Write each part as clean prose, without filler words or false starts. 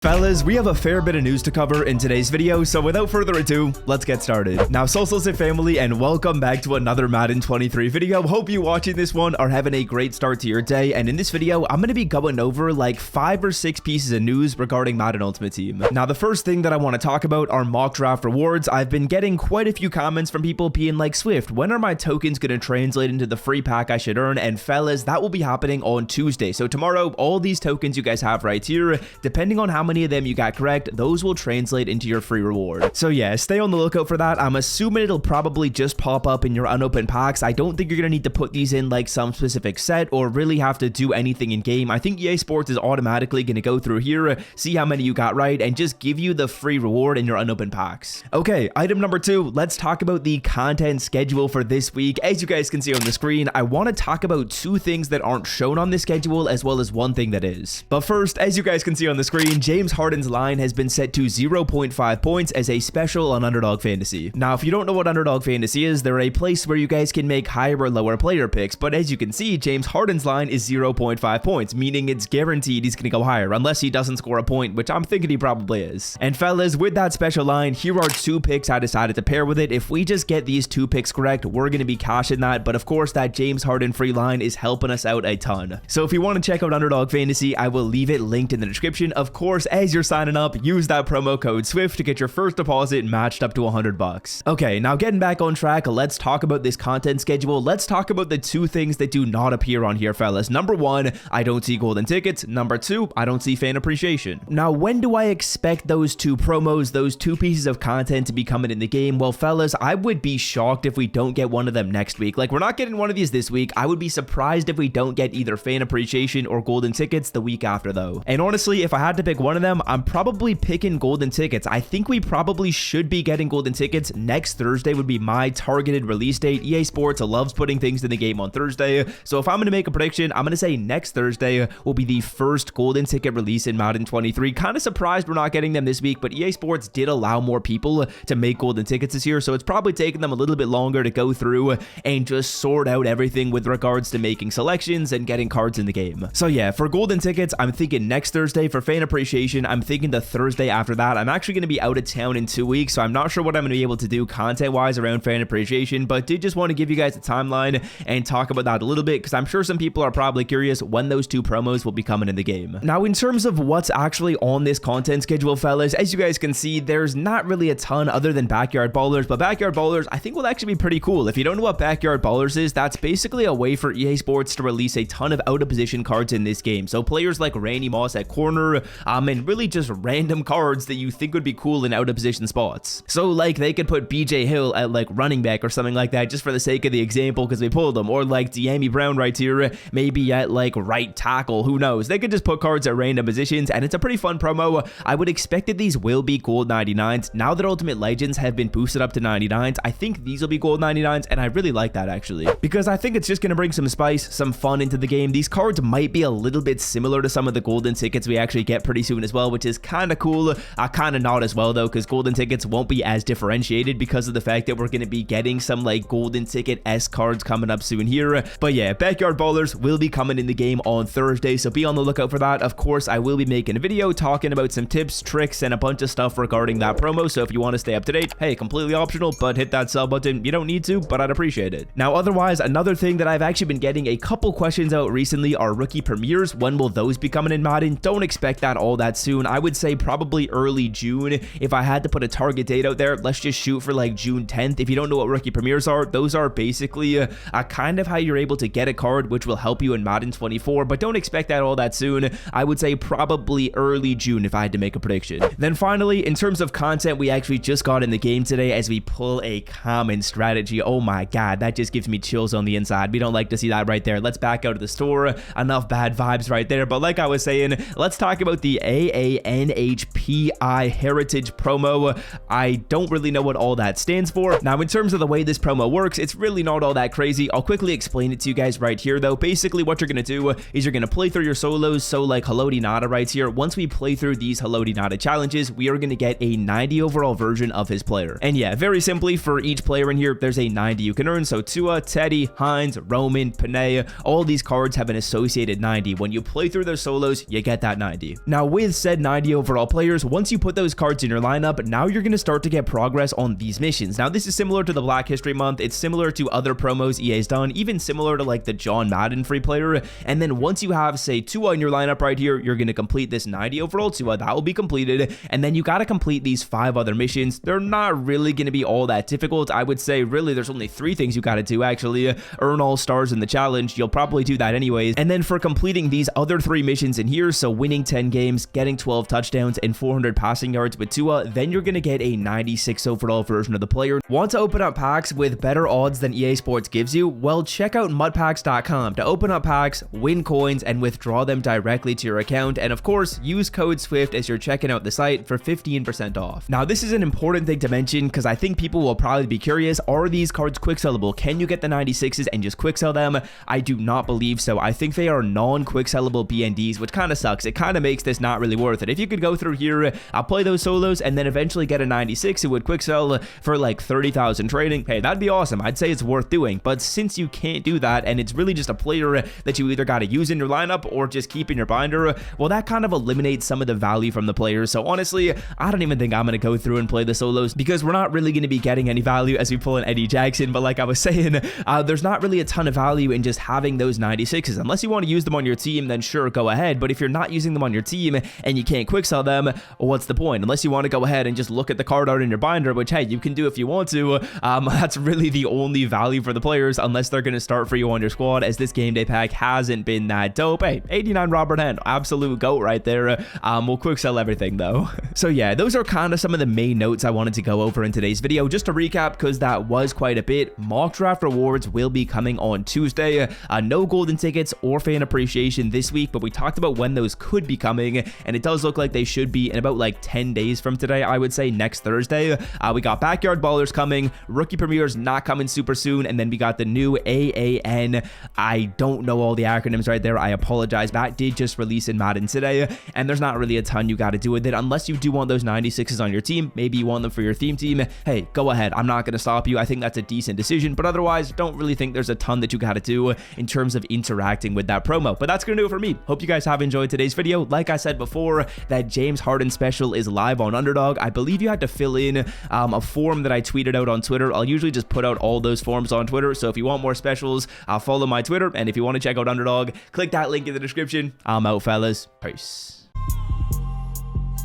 Fellas, we have a fair bit of news to cover in today's video, so without further ado, let's get started. Now, Social family, and welcome back to another Madden 23 video. Hope you watching this one are having a great start to your day, and in this video, I'm going to be going over like 5 or 6 pieces of news regarding Madden Ultimate Team. Now, the first thing that I want to talk about are mock draft rewards. I've been getting quite a few comments from people being like, Swift, when are my tokens going to translate into the free pack I should earn? And fellas, that will be happening on Tuesday. So tomorrow, all these tokens you guys have right here, depending on how many of them you got correct, those will translate into your free reward. So yeah, stay on the lookout for that. I'm assuming it'll probably just pop up in your unopened packs. I don't think you're gonna need to put these in like some specific set or really have to do anything in game. I think EA Sports is automatically gonna go through here, see how many you got right, and just give you the free reward in your unopened packs. Okay, item number 2, let's talk about the content schedule for this week. As you guys can see on the screen, I want to talk about 2 things that aren't shown on the schedule as well as 1 thing that is. But first, as you guys can see on the screen, James Harden's line has been set to 0.5 points as a special on Underdog Fantasy. Now, if you don't know what Underdog Fantasy is, they're a place where you guys can make higher or lower player picks, but as you can see, James Harden's line is 0.5 points, meaning it's guaranteed he's gonna go higher, unless he doesn't score a point, which I'm thinking he probably is. And fellas, with that special line, here are 2 picks I decided to pair with it. If we just get these 2 picks correct, we're gonna be cashing that, but of course, that James Harden free line is helping us out a ton. So if you want to check out Underdog Fantasy, I will leave it linked in the description. Of course, as you're signing up, use that promo code SWIFT to get your first deposit matched up to $100. Okay, now getting back on track, let's talk about this content schedule. Let's talk about the 2 things that do not appear on here, fellas. Number 1, I don't see golden tickets. Number 2, I don't see fan appreciation. Now, when do I expect those 2 promos, those 2 pieces of content to be coming in the game? Well, fellas, I would be shocked if we don't get one of them next week. Like, we're not getting one of these this week. I would be surprised if we don't get either fan appreciation or golden tickets the week after, though. And honestly, if I had to pick one of them, I'm probably picking golden tickets. I think we probably should be getting golden tickets. Next Thursday would be my targeted release date. EA Sports loves putting things in the game on Thursday. So if I'm going to make a prediction, I'm going to say next Thursday will be the first golden ticket release in Madden 23. Kind of surprised we're not getting them this week, but EA Sports did allow more people to make golden tickets this year. So it's probably taking them a little bit longer to go through and just sort out everything with regards to making selections and getting cards in the game. So yeah, for golden tickets, I'm thinking next Thursday. For fan appreciation, I'm thinking the Thursday after that. I'm actually going to be out of town in 2 weeks, so I'm not sure what I'm going to be able to do content-wise around fan appreciation, but did just want to give you guys a timeline and talk about that a little bit, because I'm sure some people are probably curious when those 2 promos will be coming in the game. Now, in terms of what's actually on this content schedule, fellas, as you guys can see, there's not really a ton other than Backyard Ballers, but Backyard Ballers, I think, will actually be pretty cool. If you don't know what Backyard Ballers is, that's basically a way for EA Sports to release a ton of out-of-position cards in this game. So players like Randy Moss at corner, and really just random cards that you think would be cool in out-of-position spots. So like they could put BJ Hill at like running back or something like that, just for the sake of the example because we pulled them, or like De'Ami Brown right here, maybe at like right tackle, who knows. They could just put cards at random positions, and it's a pretty fun promo. I would expect that these will be gold 99s. Now that Ultimate Legends have been boosted up to 99s, I think these will be gold 99s, and I really like that actually, because I think it's just going to bring some spice, some fun into the game. These cards might be a little bit similar to some of the golden tickets we actually get pretty soon as well, which is kind of cool. Kind of not as well though, because golden tickets won't be as differentiated because of the fact that we're going to be getting some like golden ticket S cards coming up soon here. But yeah, Backyard Ballers will be coming in the game on Thursday, so be on the lookout for that. Of course, I will be making a video talking about some tips, tricks, and a bunch of stuff regarding that promo, so if you want to stay up to date, hey, completely optional, but hit that sub button. You don't need to, but I'd appreciate it. Now, otherwise, another thing that I've actually been getting a couple questions out recently are rookie premieres. When will those be coming in Madden? Don't expect that all that soon. I would say probably early June. If I had to put a target date out there, let's just shoot for like June 10th. If you don't know what rookie premieres are, those are basically kind of how you're able to get a card, which will help you in Madden 24, but don't expect that all that soon. I would say probably early June if I had to make a prediction. Then finally, in terms of content we actually just got in the game today as we pull a common strategy. Oh my god, that just gives me chills on the inside. We don't like to see that right there. Let's back out of the store. Enough bad vibes right there. But like I was saying, let's talk about the AANHPI Heritage promo. I don't really know what all that stands for. Now, in terms of the way this promo works, it's really not all that crazy. I'll quickly explain it to you guys right here, though. Basically, what you're going to do is you're going to play through your solos. So like Hello Nada right here. Once we play through these Hello Nada challenges, we are going to get a 90 overall version of his player. And yeah, very simply, for each player in here, there's a 90 you can earn. So Tua, Teddy, Hines, Roman, Panay, all these cards have an associated 90. When you play through their solos, you get that 90. Now, with with said 90 overall players, once you put those cards in your lineup, now you're going to start to get progress on these missions. Now, this is similar to the Black History Month. It's similar to other promos EA's done, even similar to like the John Madden free player. And then once you have, say, Tua in your lineup right here, you're going to complete this 90 overall Tua. That will be completed. And then you got to complete these 5 other missions. They're not really going to be all that difficult. I would say really there's only 3 things you got to do actually. Earn all stars in the challenge. You'll probably do that anyways. And then for completing these other 3 missions in here, so winning 10 games, getting 12 touchdowns, and 400 passing yards with Tua, then you're going to get a 96 overall version of the player. Want to open up packs with better odds than EA Sports gives you? Well, check out mudpacks.com to open up packs, win coins, and withdraw them directly to your account. And of course, use code SWIFT as you're checking out the site for 15% off. Now, this is an important thing to mention because I think people will probably be curious. Are these cards quick sellable? Can you get the 96s and just quick sell them? I do not believe so. I think they are non-quick sellable BNDs, which kind of sucks. It kind of makes this not really worth it. If you could go through here, I'll play those solos and then eventually get a 96, it would quick sell for like 30,000 trading. Hey, that'd be awesome. I'd say it's worth doing. But since you can't do that and it's really just a player that you either got to use in your lineup or just keep in your binder, well, that kind of eliminates some of the value from the players. So honestly, I don't even think I'm going to go through and play the solos because we're not really going to be getting any value as we pull in Eddie Jackson. But like I was saying, there's not really a ton of value in just having those 96s. Unless you want to use them on your team, then sure, go ahead. But if you're not using them on your team and you can't quick sell them, well, what's the point? Unless you want to go ahead and just look at the card art in your binder, which, hey, you can do if you want to. That's really the only value for the players unless they're going to start for you on your squad, as this game day pack hasn't been that dope. Hey, 89 Robert Hen, absolute GOAT right there. We'll quick sell everything though. So yeah, those are kind of some of the main notes I wanted to go over in today's video. Just to recap, because that was quite a bit, mock draft rewards will be coming on Tuesday. No golden tickets or fan appreciation this week, but we talked about when those could be coming, and it does look like they should be in about like 10 days from today. I would say next Thursday. We got backyard ballers coming, rookie premieres not coming super soon, and then we got the new AAN. I don't know all the acronyms right there. I apologize. That did just release in Madden today, and there's not really a ton you got to do with it unless you do want those 96s on your team. Maybe you want them for your theme team. Hey, go ahead. I'm not going to stop you. I think that's a decent decision, but otherwise, don't really think there's a ton that you got to do in terms of interacting with that promo. But that's going to do it for me. Hope you guys have enjoyed today's video. Like I said before, that James Harden special is live on Underdog. I believe you had to fill in a form that I tweeted out on Twitter. I'll usually just put out all those forms on Twitter. So if you want more specials, follow my Twitter. And if you want to check out Underdog, click that link in the description. I'm out, fellas. Peace.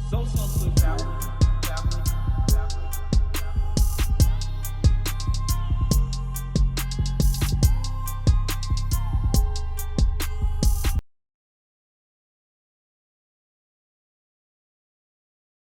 So,